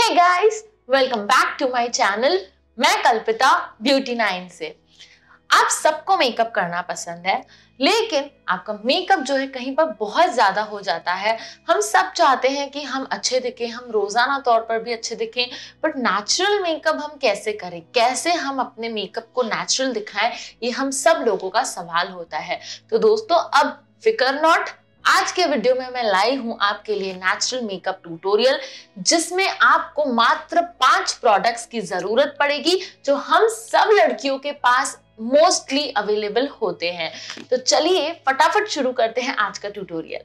Hey guys, welcome back to my channel. मैं कल्पिता ब्यूटी9 से। आप सबको मेकअप करना पसंद है, लेकिन आपका मेकअप जो है कहीं पर बहुत ज्यादा हो जाता है। हम सब चाहते हैं कि हम अच्छे दिखें, हम रोजाना तौर पर भी अच्छे दिखें, बट नेचुरल मेकअप हम कैसे करें, कैसे हम अपने मेकअप को नेचुरल दिखाएं, ये हम सब लोगों का सवाल होता है। तो दोस्तों, अब फिकर नॉट, आज के वीडियो में मैं लाई हूं आपके लिए नेचुरल मेकअप ट्यूटोरियल, जिसमें आपको मात्र 5 प्रोडक्ट्स की जरूरत पड़ेगी जो हम सब लड़कियों के पास मोस्टली अवेलेबल होते हैं। तो चलिए फटाफट शुरू करते हैं आज का ट्यूटोरियल।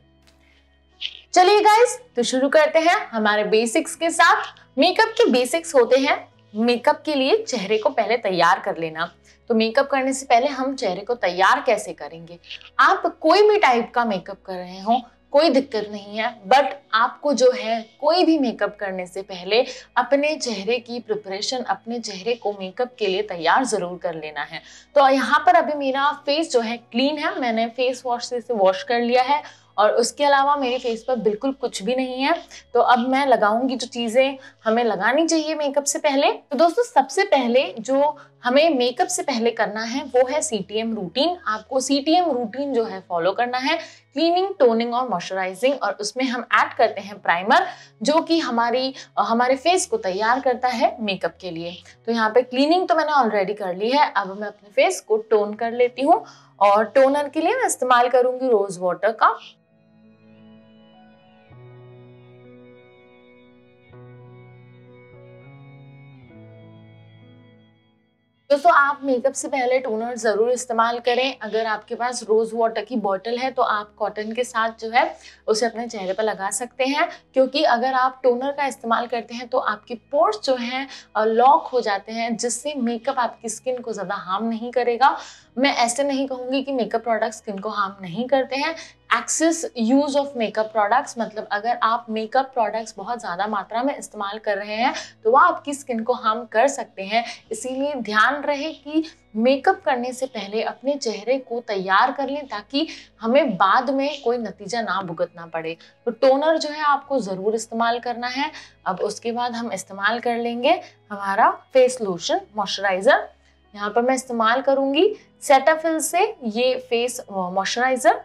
चलिए गाइस, तो शुरू करते हैं हमारे बेसिक्स के साथ। मेकअप के बेसिक्स होते हैं मेकअप के लिए चेहरे को पहले तैयार कर लेना। तो मेकअप करने से पहले हम चेहरे को तैयार कैसे करेंगे? आप कोई भी टाइप का मेकअप कर रहे हो, कोई दिक्कत नहीं है, बट आपको जो है कोई भी मेकअप करने से पहले अपने चेहरे की प्रिपरेशन, अपने चेहरे को मेकअप के लिए तैयार जरूर कर लेना है। तो यहाँ पर अभी मेरा फेस जो है क्लीन है, मैंने फेस वॉश से इसे वॉश कर लिया है और उसके अलावा मेरे फेस पर बिल्कुल कुछ भी नहीं है। तो अब मैं लगाऊंगी जो चीजें हमें लगानी चाहिए मेकअप से पहले। तो दोस्तों, सबसे पहले जो हमें मेकअप से पहले करना है वो है CTM रूटीन। आपको CTM रूटीन जो है फॉलो करना है, क्लीनिंग, टोनिंग और मॉइस्चराइजिंग, और उसमें हम ऐड करते हैं प्राइमर, जो कि हमारे फेस को तैयार करता है मेकअप के लिए। तो यहाँ पे क्लीनिंग तो मैंने ऑलरेडी कर ली है, अब मैं अपने फेस को टोन कर लेती हूँ और टोनर के लिए मैं इस्तेमाल करूंगी रोज वाटर का। दोस्तों, आप मेकअप से पहले टोनर जरूर इस्तेमाल करें। अगर आपके पास रोज वाटर की बॉटल है तो आप कॉटन के साथ जो है उसे अपने चेहरे पर लगा सकते हैं, क्योंकि अगर आप टोनर का इस्तेमाल करते हैं तो आपके पोर्स जो हैं लॉक हो जाते हैं, जिससे मेकअप आपकी स्किन को ज़्यादा हार्म नहीं करेगा। मैं ऐसे नहीं कहूँगी कि मेकअप प्रोडक्ट्स स्किन को हार्म नहीं करते हैं। Excess use of makeup products, मतलब अगर आप मेकअप प्रोडक्ट्स बहुत ज़्यादा मात्रा में इस्तेमाल कर रहे हैं तो वह आपकी स्किन को हार्म कर सकते हैं। इसीलिए ध्यान रहे कि मेकअप करने से पहले अपने चेहरे को तैयार कर लें, ताकि हमें बाद में कोई नतीजा ना भुगतना पड़े। तो टोनर जो है आपको ज़रूर इस्तेमाल करना है। अब उसके बाद हम इस्तेमाल कर लेंगे हमारा फेस लोशन, मॉइस्चराइज़र। यहाँ पर मैं इस्तेमाल करूँगी सेटाफिल से ये फेस मॉइस्चराइज़र।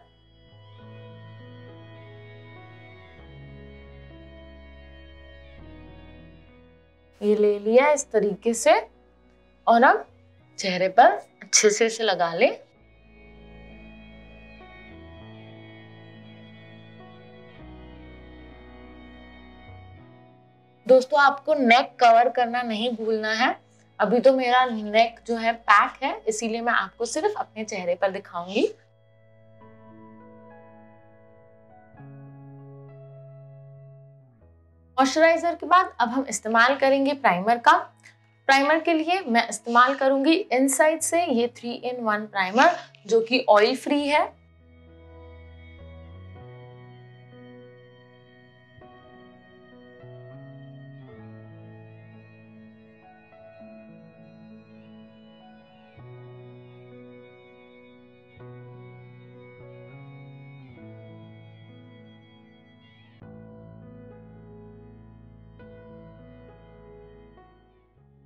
ये ले लिया इस तरीके से, और अब चेहरे पर अच्छे से इसे लगा लें। दोस्तों, आपको नेक कवर करना नहीं भूलना है। अभी तो मेरा नेक जो है पैक है, इसीलिए मैं आपको सिर्फ अपने चेहरे पर दिखाऊंगी। मॉइस्चराइजर के बाद अब हम इस्तेमाल करेंगे प्राइमर का। प्राइमर के लिए मैं इस्तेमाल करूंगी इनसाइड से ये 3-in-1 प्राइमर, जो कि ऑयल फ्री है।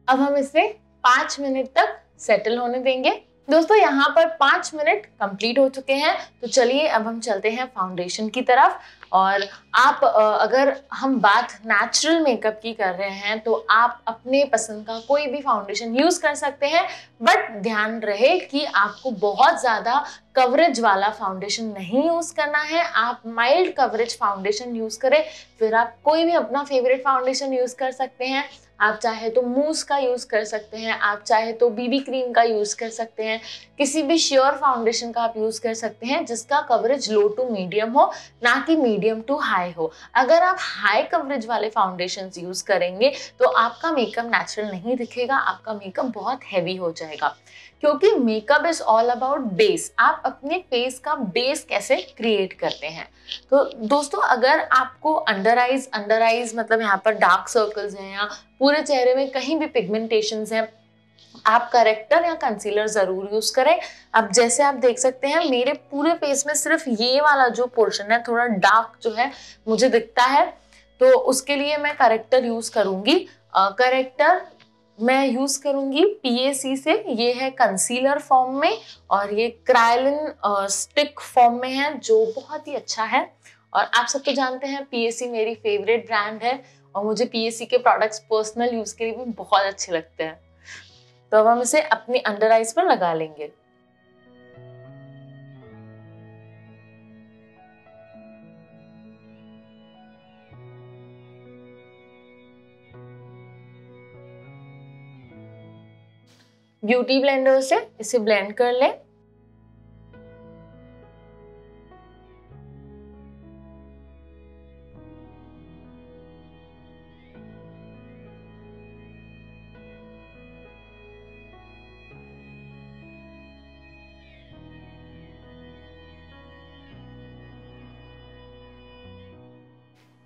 अब हम इसे 5 मिनट तक सेटल होने देंगे। दोस्तों, यहाँ पर 5 मिनट कंप्लीट हो चुके हैं। तो चलिए अब हम चलते हैं फाउंडेशन की तरफ। और आप अगर हम बात नेचुरल मेकअप की कर रहे हैं तो आप अपने पसंद का कोई भी फाउंडेशन यूज कर सकते हैं, बट ध्यान रहे कि आपको बहुत ज़्यादा कवरेज वाला फाउंडेशन नहीं यूज करना है। आप माइल्ड कवरेज फाउंडेशन यूज करें। फिर आप कोई भी अपना फेवरेट फाउंडेशन यूज कर सकते हैं। आप चाहे तो मूस का यूज कर सकते हैं, आप चाहे तो BB क्रीम का यूज कर सकते हैं, किसी भी श्योर फाउंडेशन का आप यूज कर सकते हैं जिसका कवरेज लो टू मीडियम हो, ना कि मीडियम टू हाई हो। अगर आप हाई कवरेज वाले फाउंडेशन यूज करेंगे तो आपका मेकअप नेचुरल नहीं दिखेगा, आपका मेकअप बहुत हैवी हो जाएगा, क्योंकि makeup is all about base. आप अपने फेस का बेस कैसे क्रिएट करते हैं। तो दोस्तों, अगर आपको अंडर आइज मतलब यहाँ पर डार्क सर्कल्स हैं या पूरे चेहरे में कहीं भी पिगमेंटेशंस हैं, आप करेक्टर या कंसीलर जरूर यूज करें। अब जैसे आप देख सकते हैं मेरे पूरे फेस में सिर्फ ये वाला जो पोर्शन है थोड़ा डार्क जो है मुझे दिखता है, तो उसके लिए मैं करेक्टर यूज करूंगी। करेक्टर मैं यूज करूंगी PAC से। ये है कंसीलर फॉर्म में और ये क्रायोलिन स्टिक फॉर्म में है, जो बहुत ही अच्छा है। और आप सब तो जानते हैं PAC मेरी फेवरेट ब्रांड है और मुझे PAC के प्रोडक्ट्स पर्सनल यूज के लिए भी बहुत अच्छे लगते हैं। तो अब हम इसे अपनी अंडर आइज पर लगा लेंगे। ब्यूटी ब्लेंडर से इसे ब्लेंड कर लें।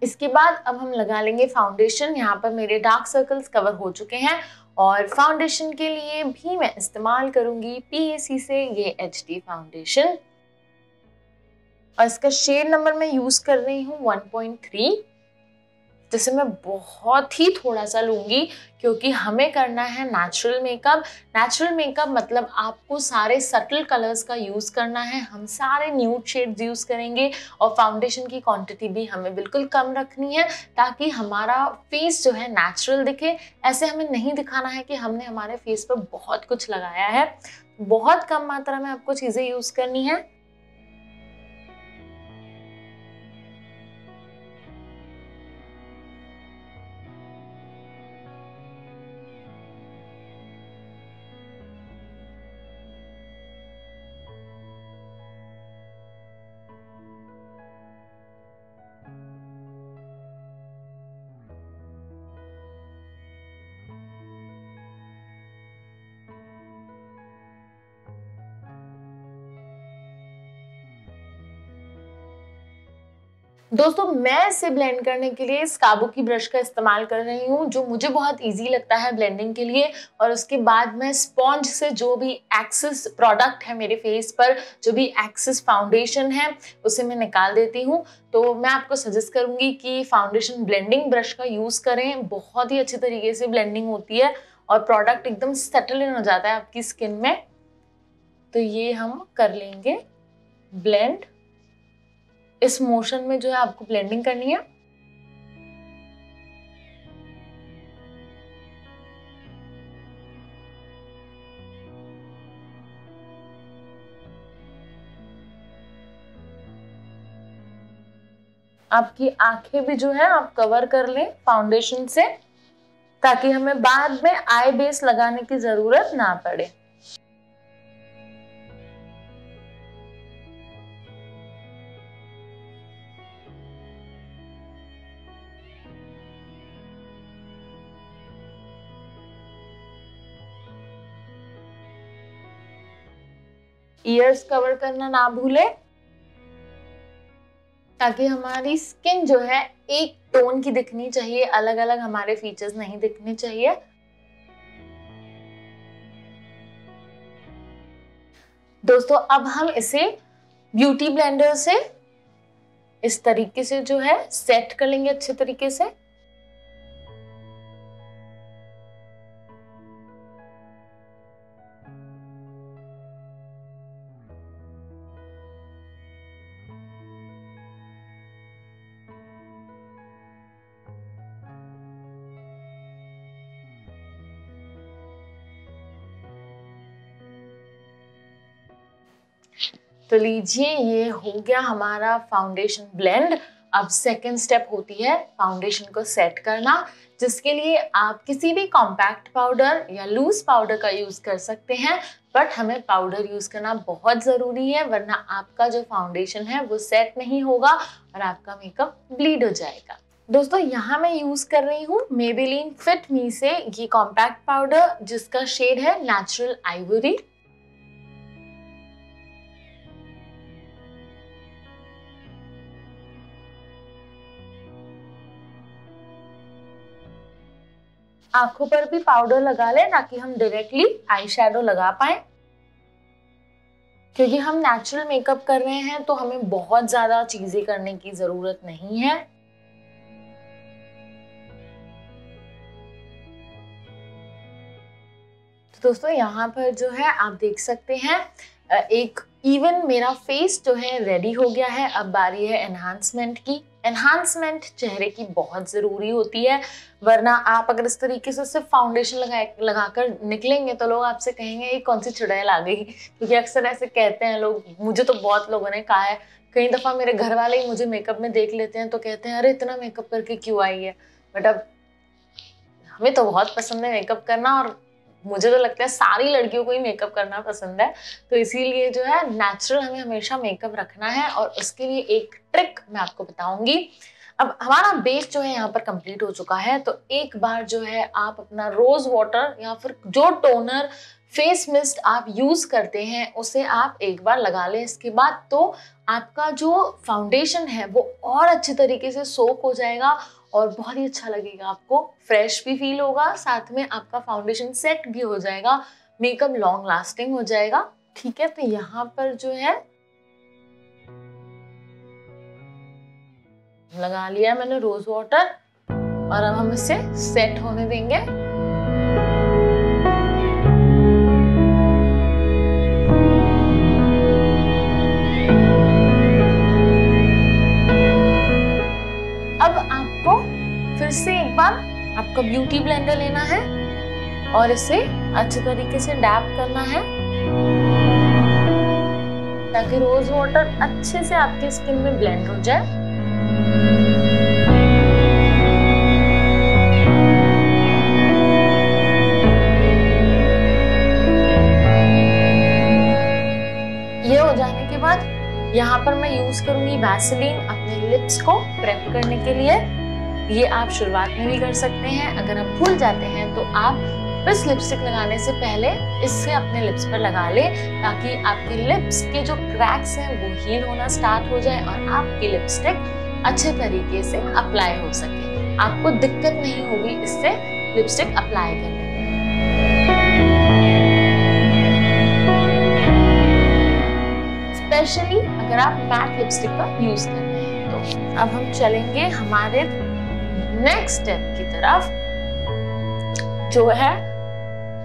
इसके बाद अब हम लगा लेंगे फाउंडेशन। यहाँ पर मेरे डार्क सर्कल्स कवर हो चुके हैं और फाउंडेशन के लिए भी मैं इस्तेमाल करूंगी PAC से ये HD फाउंडेशन और इसका शेड नंबर मैं यूज कर रही हूँ 1.3, जिसे मैं बहुत ही थोड़ा सा लूंगी क्योंकि हमें करना है नेचुरल मेकअप। नेचुरल मेकअप मतलब आपको सारे सटल कलर्स का यूज करना है। हम सारे न्यूड शेड्स यूज करेंगे और फाउंडेशन की क्वांटिटी भी हमें बिल्कुल कम रखनी है ताकि हमारा फेस जो है नेचुरल दिखे। ऐसे हमें नहीं दिखाना है कि हमने हमारे फेस पर बहुत कुछ लगाया है। बहुत कम मात्रा में आपको चीजें यूज करनी है। दोस्तों मैं इसे ब्लेंड करने के लिए इस काबू की ब्रश का इस्तेमाल कर रही हूँ, जो मुझे बहुत इजी लगता है ब्लेंडिंग के लिए। और उसके बाद मैं स्पॉन्ज से जो भी एक्सेस प्रोडक्ट है मेरे फेस पर, जो भी एक्सेस फाउंडेशन है, उसे मैं निकाल देती हूँ। तो मैं आपको सजेस्ट करूंगी कि फाउंडेशन ब्लेंडिंग ब्रश का यूज करें। बहुत ही अच्छी तरीके से ब्लेंडिंग होती है और प्रोडक्ट एकदम सेटल इन हो जाता है आपकी स्किन में। तो ये हम कर लेंगे ब्लेंड। इस मोशन में जो है आपको ब्लेंडिंग करनी है। आपकी आंखें भी जो है आप कवर कर लें फाउंडेशन से, ताकि हमें बाद में आई बेस लगाने की जरूरत ना पड़े। ईयर्स कवर करना ना भूले, ताकि हमारी स्किन जो है एक टोन की दिखनी चाहिए, अलग अलग हमारे फीचर्स नहीं दिखने चाहिए। दोस्तों अब हम इसे ब्यूटी ब्लेंडर से इस तरीके से जो है सेट कर लेंगे अच्छे तरीके से। तो लीजिए ये हो गया हमारा फाउंडेशन ब्लेंड। अब सेकेंड स्टेप होती है फाउंडेशन को सेट करना, जिसके लिए आप किसी भी कॉम्पैक्ट पाउडर या लूज पाउडर का यूज कर सकते हैं। बट हमें पाउडर यूज करना बहुत जरूरी है, वरना आपका जो फाउंडेशन है वो सेट नहीं होगा और आपका मेकअप ब्लीड हो जाएगा। दोस्तों यहाँ मैं यूज कर रही हूँ मेबेलिन फिट मी से ये कॉम्पैक्ट पाउडर, जिसका शेड है नेचुरल आइवरी। आंखों पर भी पाउडर लगा लें ताकि हम डायरेक्टली आई शैडो लगा पाए। क्योंकि हम नेचुरल मेकअप कर रहे हैं तो हमें बहुत ज्यादा चीजें करने की जरूरत नहीं है। दोस्तों यहाँ पर जो है आप देख सकते हैं एक इवन मेरा फेस जो है रेडी हो गया है। अब बारी है एनहांसमेंट की। एनहांसमेंट चेहरे की बहुत ज़रूरी होती है, वरना आप अगर इस तरीके से सिर्फ फाउंडेशन लगाकर निकलेंगे तो लोग आपसे कहेंगे ये कौन सी चुड़ैल आ गई, क्योंकि अक्सर ऐसे कहते हैं लोग। मुझे तो बहुत लोगों ने कहा है, कई दफ़ा मेरे घर वाले ही मुझे मेकअप में देख लेते हैं तो कहते हैं अरे इतना मेकअप करके क्यों आई है। बट अब हमें तो बहुत पसंद है मेकअप करना, और मुझे तो लगता है सारी लड़कियों को ही मेकअप करना पसंद है। तो इसीलिए जो है नेचुरल हमें हमेशा मेकअप रखना है, और उसके लिए एक ट्रिक मैं आपको बताऊंगी। अब हमारा बेस जो है यहाँ पर कंप्लीट हो चुका है, तो एक बार जो है आप अपना रोज वाटर या फिर जो टोनर फेस मिस्ट आप यूज करते हैं उसे आप एक बार लगा लें। इसके बाद तो आपका जो फाउंडेशन है वो और अच्छे तरीके से सोक हो जाएगा और बहुत ही अच्छा लगेगा, आपको फ्रेश भी फील होगा, साथ में आपका फाउंडेशन सेट भी हो जाएगा, मेकअप लॉन्ग लास्टिंग हो जाएगा। ठीक है, तो यहाँ पर जो है लगा लिया मैंने रोज वाटर, और अब हम इसे सेट होने देंगे। अब आपको फिर से एक बार आपका ब्यूटी ब्लेंडर लेना है और इसे अच्छे तरीके से डैप करना है ताकि रोज वाटर अच्छे से आपके स्किन में ब्लेंड हो जाए। ये हो जाने के बाद यहाँ पर मैं यूज करूंगी वैसलीन अपने लिप्स को प्रेप करने के लिए। ये आप शुरुआत में भी कर सकते हैं। अगर आप भूल जाते हैं तो आप इस लिपस्टिक लगाने से पहले इससे अपने लिप्स पर लगा ले, ताकि आपके लिप्स के जो क्रैक्स हैं वो हील होना स्टार्ट हो जाए और आपकी लिपस्टिक अच्छे तरीके से अप्लाई हो सके। आपको दिक्कत नहीं होगी इससे लिपस्टिक अप्लाई करने में। स्पेशली अगर आप मैट लिपस्टिक का यूज कर रहे हैं। तो अब हम चलेंगे हमारे नेक्स्ट स्टेप की तरफ, जो है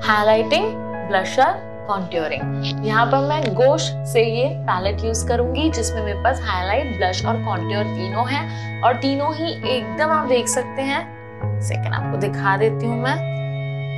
हाइलाइटिंग, ब्लशर, कॉन्ट्योरिंग। यहाँ पर मैं गोश से ये पैलेट यूज करूंगी जिसमें मेरे पास हाईलाइट, ब्लश और कॉन्ट्योर तीनों हैं, और तीनों ही एकदम आप देख सकते हैं। सेकंड आपको दिखा देती हूँ मैं।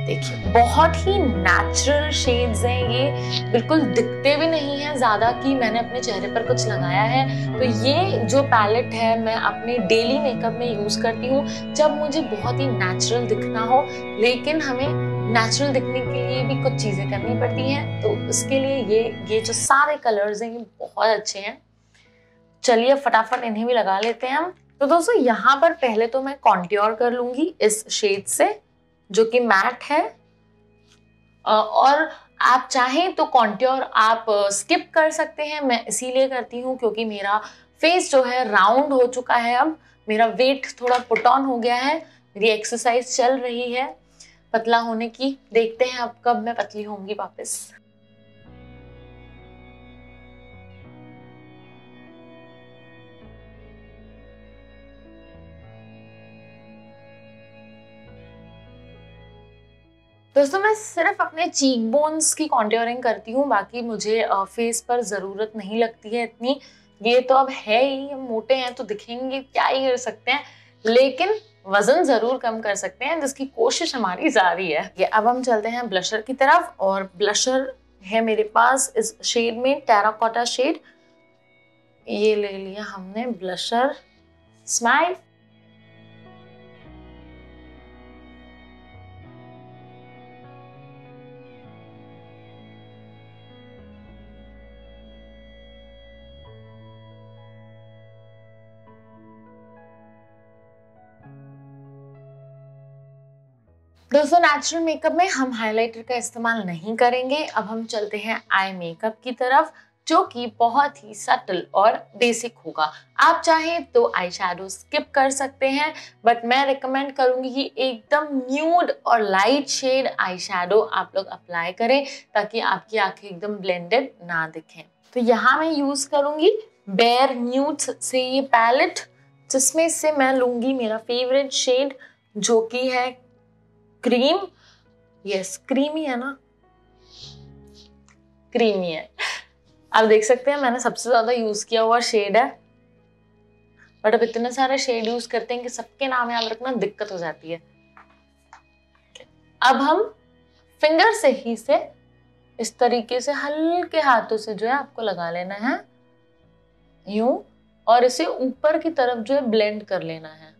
देखिए बहुत ही नेचुरल शेड्स हैं, ये बिल्कुल दिखते भी नहीं है ज्यादा कि मैंने अपने चेहरे पर कुछ लगाया है। तो ये जो पैलेट है मैं अपने डेली मेकअप में यूज करती हूँ जब मुझे बहुत ही नेचुरल दिखना हो, लेकिन हमें नेचुरल दिखने के लिए भी कुछ चीजें करनी पड़ती हैं। तो उसके लिए ये जो सारे कलर्स हैं ये बहुत अच्छे हैं। चलिए फटाफट इन्हें भी लगा लेते हैं हम। तो दोस्तों यहाँ पर पहले तो मैं कॉन्ट्योर कर लूंगी इस शेड से, जो कि मैट है, और आप चाहें तो कॉन्ट्योर आप स्किप कर सकते हैं। मैं इसीलिए करती हूँ क्योंकि मेरा फेस जो है राउंड हो चुका है, अब मेरा वेट थोड़ा पुट ऑन हो गया है, मेरी एक्सरसाइज चल रही है पतला होने की। देखते हैं अब कब मैं पतली होंगी वापस। दोस्तों मैं सिर्फ अपने चीक बोन्स की कॉन्ट्योरिंग करती हूँ, बाकी मुझे फेस पर ज़रूरत नहीं लगती है इतनी। ये तो अब है ही, हम मोटे हैं तो दिखेंगे, क्या ही कर सकते हैं, लेकिन वजन ज़रूर कम कर सकते हैं, जिसकी कोशिश हमारी जारी है। ये अब हम चलते हैं ब्लशर की तरफ, और ब्लशर है मेरे पास इस शेड में, टेराकोटा शेड। ये ले लिया हमने ब्लशर स्माइल। दोस्तों नेचुरल मेकअप में हम हाइलाइटर का इस्तेमाल नहीं करेंगे। अब हम चलते हैं आई मेकअप की तरफ, जो कि बहुत ही सटल और बेसिक होगा। आप चाहें तो आई शैडो स्किप कर सकते हैं, बट मैं रिकमेंड करूंगी कि एकदम न्यूड और लाइट शेड आई शैडो आप लोग अप्लाई करें, ताकि आपकी आंखें एकदम ब्लेंडेड ना दिखें। तो यहाँ मैं यूज करूंगी बेयर न्यूड से ये पैलेट, जिसमें से मैं लूंगी मेरा फेवरेट शेड, जो कि है क्रीम। यस क्रीमी है ना, क्रीमी है। आप देख सकते हैं मैंने सबसे ज्यादा यूज किया हुआ शेड है, बट अब इतने सारे शेड यूज करते हैं कि सबके नाम याद रखना दिक्कत हो जाती है। अब हम फिंगर से ही इस तरीके से हल्के हाथों से जो है आपको लगा लेना है यूं, और इसे ऊपर की तरफ जो है ब्लेंड कर लेना है।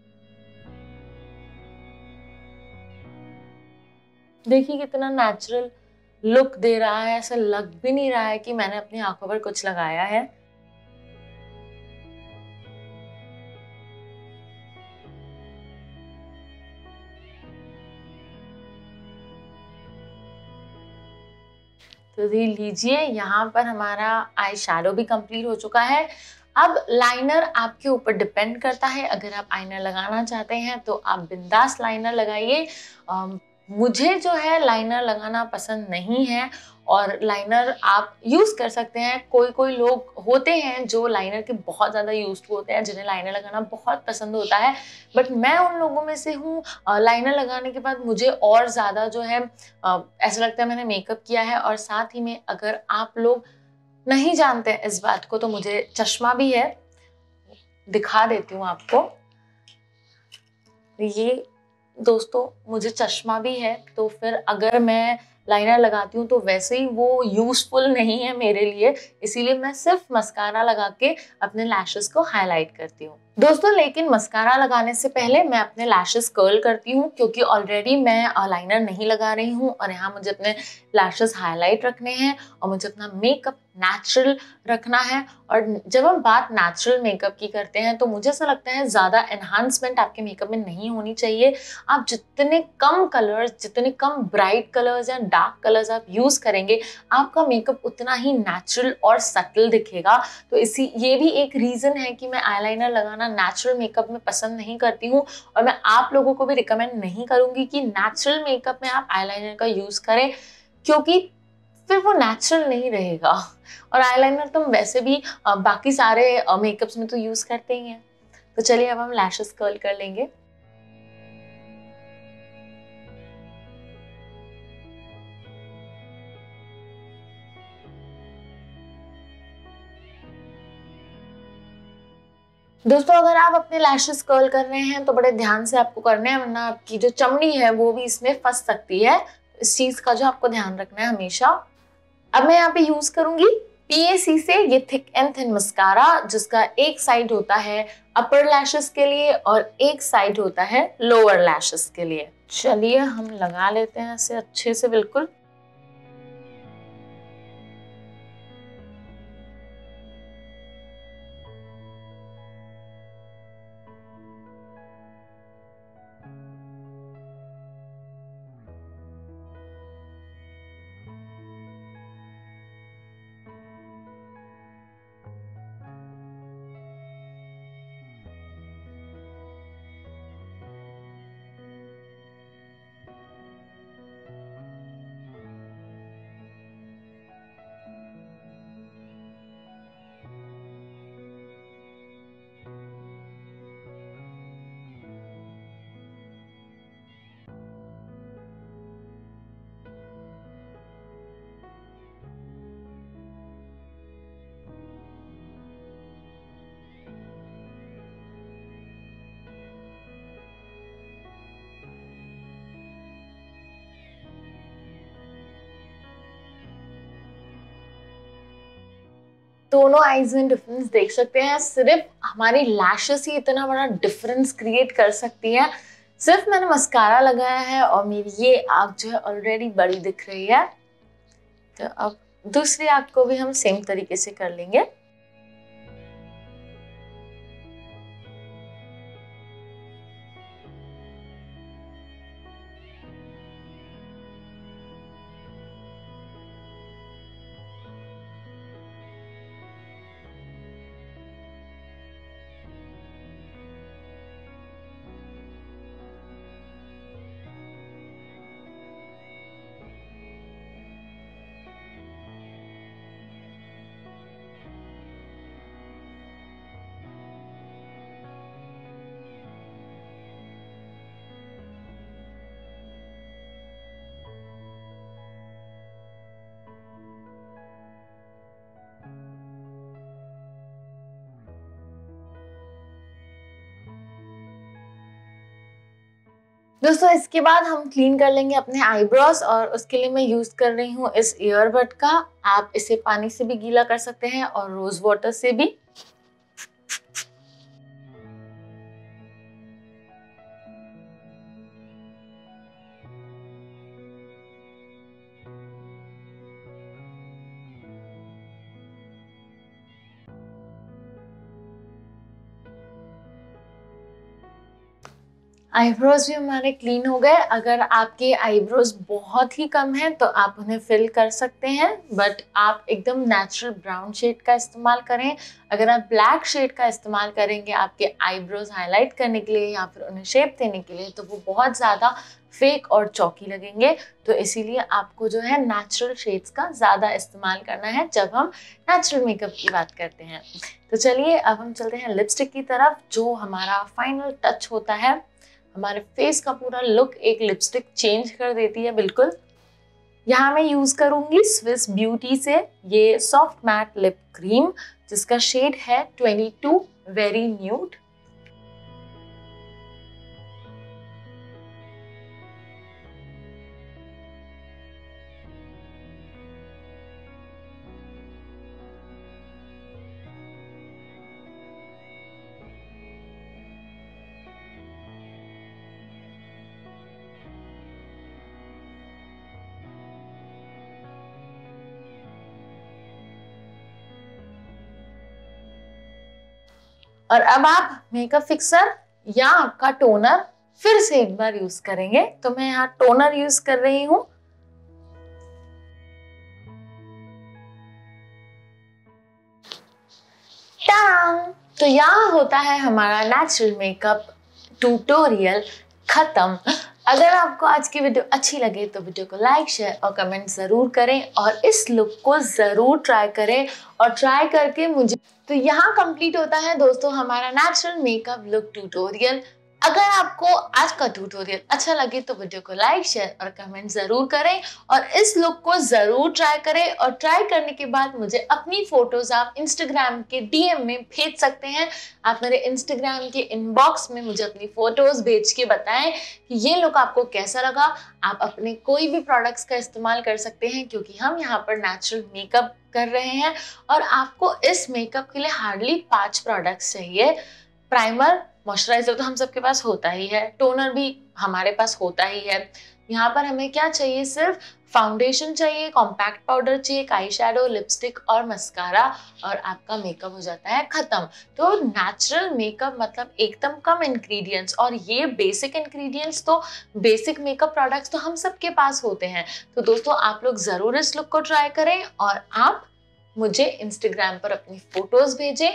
देखिए कितना नेचुरल लुक दे रहा है, ऐसा लग भी नहीं रहा है कि मैंने अपनी आंखों पर कुछ लगाया है। तो लीजिए यहाँ पर हमारा आई शैडो भी कंप्लीट हो चुका है। अब लाइनर आपके ऊपर डिपेंड करता है, अगर आप आईना लगाना चाहते हैं तो आप बिंदास लाइनर लगाइए। मुझे जो है लाइनर लगाना पसंद नहीं है, और लाइनर आप यूज कर सकते हैं। कोई कोई लोग होते हैं जो लाइनर के बहुत ज्यादा यूज होते हैं, जिन्हें लाइनर लगाना बहुत पसंद होता है, बट मैं उन लोगों में से हूँ। लाइनर लगाने के बाद मुझे और ज्यादा जो है ऐसा लगता है मैंने मेकअप किया है। और साथ ही में अगर आप लोग नहीं जानते इस बात को तो मुझे चश्मा भी है, दिखा देती हूँ आपको। ये दोस्तों मुझे चश्मा भी है, तो फिर अगर मैं लाइनर लगाती हूँ तो वैसे ही वो यूजफुल नहीं है मेरे लिए, इसीलिए मैं सिर्फ मस्कारा लगा के अपने लैशेस को हाईलाइट करती हूँ दोस्तों। लेकिन मस्कारा लगाने से पहले मैं अपने लैशेस कर्ल करती हूँ, क्योंकि ऑलरेडी मैं लाइनर नहीं लगा रही हूँ और यहाँ मुझे अपने लैशेस हाईलाइट रखने हैं और मुझे अपना मेकअप नेचुरल रखना है। और जब हम बात नेचुरल मेकअप की करते हैं तो मुझे ऐसा लगता है ज़्यादा एनहांसमेंट आपके मेकअप में नहीं होनी चाहिए। आप जितने कम कलर्स, जितने कम ब्राइट कलर्स या डार्क कलर्स आप यूज़ करेंगे, आपका मेकअप उतना ही नेचुरल और सटल दिखेगा। तो ये भी एक रीज़न है कि मैं आईलाइनर लगाना नेचुरल मेकअप में पसंद नहीं करती हूँ, और मैं आप लोगों को भी रिकमेंड नहीं करूँगी कि नेचुरल मेकअप में आप आईलाइनर का यूज़ करें, क्योंकि फिर वो नेचुरल नहीं रहेगा। और आईलाइनर तो हम वैसे भी बाकी सारे मेकअप्स में तो यूज करते ही हैं। तो चलिए अब हम लैशेस कर्ल कर लेंगे। दोस्तों अगर आप अपने लैशेस कर्ल कर रहे हैं तो बड़े ध्यान से आपको करना है, वरना आपकी जो चमड़ी है वो भी इसमें फंस सकती है। इस चीज का जो आपको ध्यान रखना है हमेशा। अब मैं यहाँ पे यूज करूंगी PAC से ये थिक एंड थिन मस्कारा, जिसका एक साइड होता है अपर लैशेस के लिए और एक साइड होता है लोअर लैशेस के लिए। चलिए हम लगा लेते हैं इसे अच्छे से बिल्कुल। दोनों आईज में डिफरेंस देख सकते हैं। सिर्फ हमारी लैशेस ही इतना बड़ा डिफरेंस क्रिएट कर सकती है। सिर्फ मैंने मस्कारा लगाया है और मेरी ये आँख जो है ऑलरेडी बड़ी दिख रही है। तो अब दूसरी आँख को भी हम सेम तरीके से कर लेंगे। दोस्तों इसके बाद हम क्लीन कर लेंगे अपने आईब्रोज, और उसके लिए मैं यूज कर रही हूँ इस ईयरबड का। आप इसे पानी से भी गीला कर सकते हैं और रोज वाटर से भी। आईब्रोज भी हमारे क्लीन हो गए। अगर आपके आईब्रोज बहुत ही कम हैं तो आप उन्हें फिल कर सकते हैं, बट आप एकदम नेचुरल ब्राउन शेड का इस्तेमाल करें। अगर आप ब्लैक शेड का इस्तेमाल करेंगे आपके आईब्रोज हाईलाइट करने के लिए या फिर उन्हें शेप देने के लिए, तो वो बहुत ज़्यादा फेक और चौकी लगेंगे। तो इसीलिए आपको जो है नेचुरल शेड्स का ज़्यादा इस्तेमाल करना है जब हम नेचुरल मेकअप की बात करते हैं। तो चलिए अब हम चलते हैं लिपस्टिक की तरफ, जो हमारा फाइनल टच होता है। हमारे फेस का पूरा लुक एक लिपस्टिक चेंज कर देती है बिल्कुल। यहाँ मैं यूज करूंगी स्विस ब्यूटी से ये सॉफ्ट मैट लिप क्रीम, जिसका शेड है 22 वेरी न्यूड। और अब आप मेकअप फिक्सर या आपका टोनर फिर से एक बार यूज करेंगे। तो मैं यहाँ टोनर यूज कर रही हूँ। तो यहाँ होता है हमारा नेचुरल मेकअप ट्यूटोरियल खत्म। अगर आपको आज की वीडियो अच्छी लगे तो वीडियो को लाइक, शेयर और कमेंट जरूर करें, और इस लुक को जरूर ट्राई करें। और ट्राई करके मुझे, तो यहाँ कंप्लीट होता है दोस्तों हमारा नेचुरल मेकअप लुक ट्यूटोरियल। अगर आपको आज का ट्यूटोरियल अच्छा लगे तो वीडियो को लाइक, शेयर और कमेंट जरूर करें, और इस लुक को जरूर ट्राई करें। और ट्राई करने के बाद मुझे अपनी फोटोज आप इंस्टाग्राम के डीएम में भेज सकते हैं। आप मेरे इंस्टाग्राम के इनबॉक्स में मुझे अपनी फोटोज भेज के बताएं कि ये लुक आपको कैसा लगा। आप अपने कोई भी प्रोडक्ट्स का इस्तेमाल कर सकते हैं, क्योंकि हम यहाँ पर नेचुरल मेकअप कर रहे हैं और आपको इस मेकअप के लिए हार्डली 5 प्रोडक्ट्स चाहिए। प्राइमर, मॉइस्चराइजर तो हम सबके पास होता ही है, टोनर भी हमारे पास होता ही है। यहाँ पर हमें क्या चाहिए, सिर्फ फाउंडेशन चाहिए, कॉम्पैक्ट पाउडर चाहिए, आई शैडो, लिपस्टिक और मस्कारा, और आपका मेकअप हो जाता है खत्म। तो नेचुरल मेकअप मतलब एकदम कम इंग्रेडिएंट्स, और ये बेसिक इंग्रेडिएंट्स, तो बेसिक मेकअप प्रोडक्ट्स तो हम सबके पास होते हैं। तो दोस्तों आप लोग जरूर इस लुक को ट्राई करें, और आप मुझे इंस्टाग्राम पर अपनी फोटोज भेजें।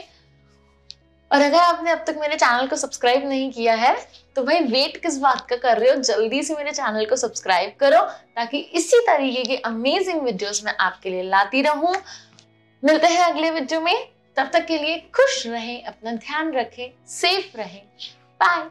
और अगर आपने अब तक मेरे चैनल को सब्सक्राइब नहीं किया है तो भाई वेट किस बात का कर रहे हो, जल्दी से मेरे चैनल को सब्सक्राइब करो, ताकि इसी तरीके के अमेजिंग वीडियोस मैं आपके लिए लाती रहूं। मिलते हैं अगले वीडियो में, तब तक के लिए खुश रहें, अपना ध्यान रखें, सेफ रहें, बाय।